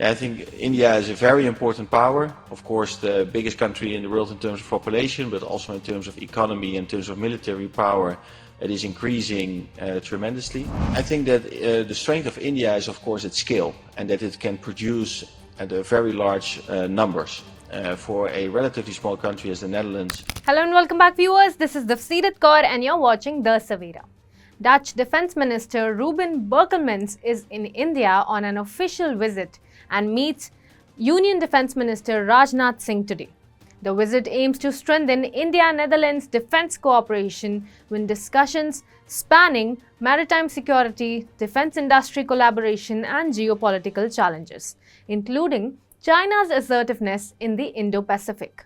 I think India is a very important power, of course the biggest country in the world in terms of population, but also in terms of economy, in terms of military power. It is increasing tremendously. I think that the strength of India is of course its scale and that it can produce at very large numbers. For a relatively small country as the Netherlands. Hello and welcome back viewers, this is Dafsidat Kaur and you're watching The Savera. Dutch Defense Minister Ruben Brekelmans is in India on an official visit and meets Union Defense Minister Rajnath Singh today. The visit aims to strengthen India-Netherlands defense cooperation with discussions spanning maritime security, defense industry collaboration and geopolitical challenges, including China's assertiveness in the Indo-Pacific.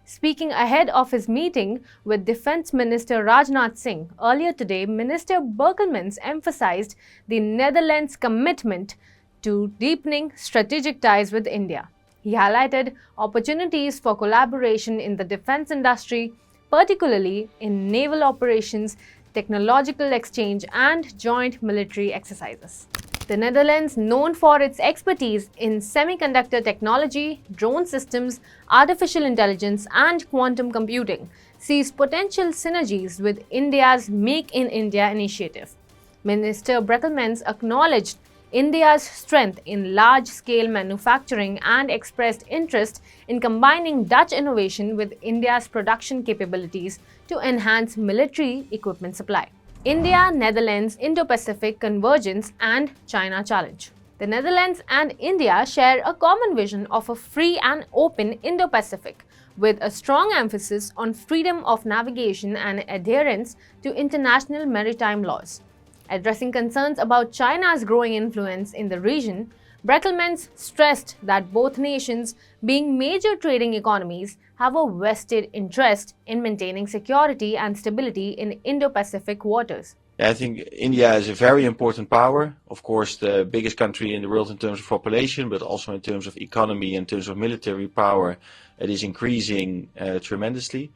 Speaking ahead of his meeting with Defense Minister Rajnath Singh earlier today, Minister Brekelmans emphasized the Netherlands' commitment to deepening strategic ties with India. He highlighted opportunities for collaboration in the defense industry, particularly in naval operations, technological exchange, and joint military exercises. The Netherlands, known for its expertise in semiconductor technology, drone systems, artificial intelligence, and quantum computing, sees potential synergies with India's Make in India initiative. Minister Brekelmans acknowledged India's strength in large-scale manufacturing and expressed interest in combining Dutch innovation with India's production capabilities to enhance military equipment supply. India, Netherlands, Indo-Pacific convergence and China challenge. The Netherlands and India share a common vision of a free and open Indo-Pacific, with a strong emphasis on freedom of navigation and adherence to international maritime laws. Addressing concerns about China's growing influence in the region, Brekelmans stressed that both nations, being major trading economies, have a vested interest in maintaining security and stability in Indo-Pacific waters. I think India is a very important power, of course the biggest country in the world in terms of population, but also in terms of economy, in terms of military power. It is increasing tremendously.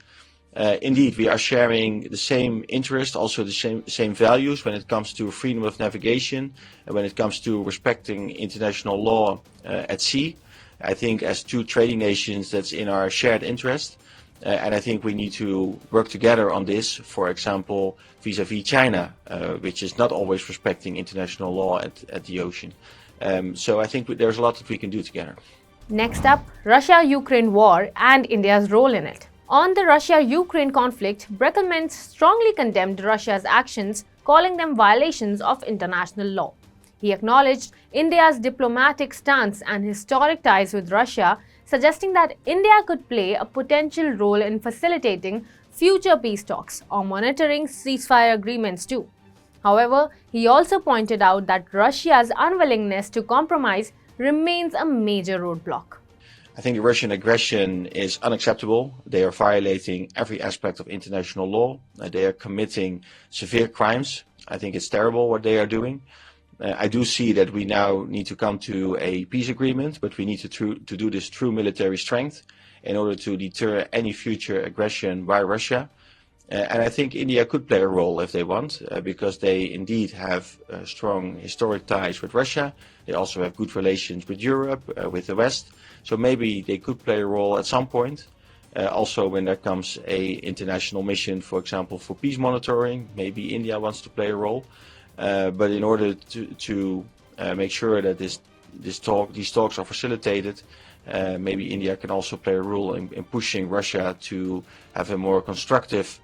Indeed, we are sharing the same interest, also the same values when it comes to freedom of navigation and when it comes to respecting international law at sea. I think as two trading nations that's in our shared interest and I think we need to work together on this, for example, vis-à-vis China, which is not always respecting international law at the ocean. So I think there's a lot that we can do together. Next up, Russia-Ukraine war and India's role in it. On the Russia-Ukraine conflict, Brekelmans strongly condemned Russia's actions, calling them violations of international law. He acknowledged India's diplomatic stance and historic ties with Russia, suggesting that India could play a potential role in facilitating future peace talks or monitoring ceasefire agreements too. However, he also pointed out that Russia's unwillingness to compromise remains a major roadblock. I think the Russian aggression is unacceptable. They are violating every aspect of international law. They are committing severe crimes. I think it's terrible what they are doing. I do see that we now need to come to a peace agreement, but we need to do this through military strength in order to deter any future aggression by Russia. And I think India could play a role if they want, because they indeed have strong historic ties with Russia. They also have good relations with Europe, with the West. So maybe they could play a role at some point. Also when there comes a international mission, for example, for peace monitoring, maybe India wants to play a role. But in order to make sure that these talks are facilitated, maybe India can also play a role in pushing Russia to have a more constructive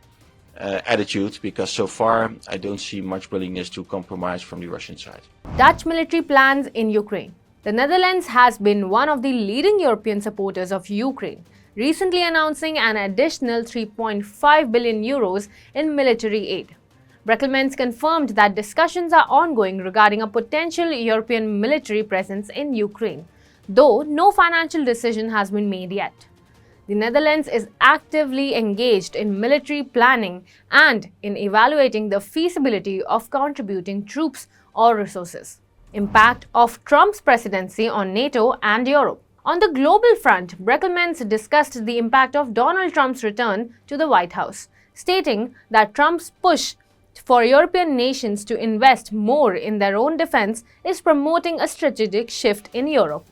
attitude, because so far I don't see much willingness to compromise from the Russian side. Dutch military plans in Ukraine. The Netherlands has been one of the leading European supporters of Ukraine, recently announcing an additional 3.5 billion euros in military aid. Brekelmans confirmed that discussions are ongoing regarding a potential European military presence in Ukraine, though no financial decision has been made yet. The Netherlands is actively engaged in military planning and in evaluating the feasibility of contributing troops or resources. Impact of Trump's presidency on NATO and Europe. On the global front, Brekelmans discussed the impact of Donald Trump's return to the White House, stating that Trump's push for European nations to invest more in their own defense is promoting a strategic shift in Europe.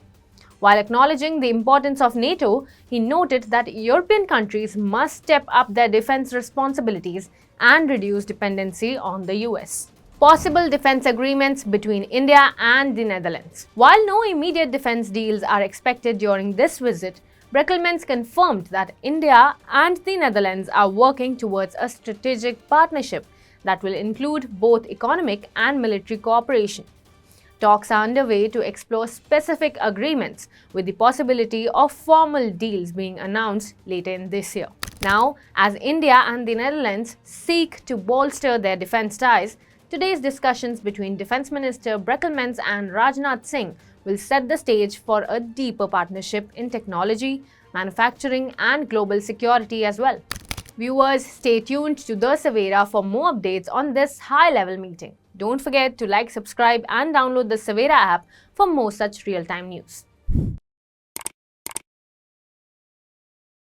While acknowledging the importance of NATO, he noted that European countries must step up their defense responsibilities and reduce dependency on the US. Possible defense agreements between India and the Netherlands. While no immediate defense deals are expected during this visit, Brekelmans confirmed that India and the Netherlands are working towards a strategic partnership that will include both economic and military cooperation. Talks are underway to explore specific agreements, with the possibility of formal deals being announced later in this year. Now, as India and the Netherlands seek to bolster their defense ties, today's discussions between Defense Minister Brekelmans and Rajnath Singh will set the stage for a deeper partnership in technology, manufacturing, and global security as well. Viewers, stay tuned to The Savera for more updates on this high-level meeting. Don't forget to like, subscribe, and download the Savera app for more such real-time news.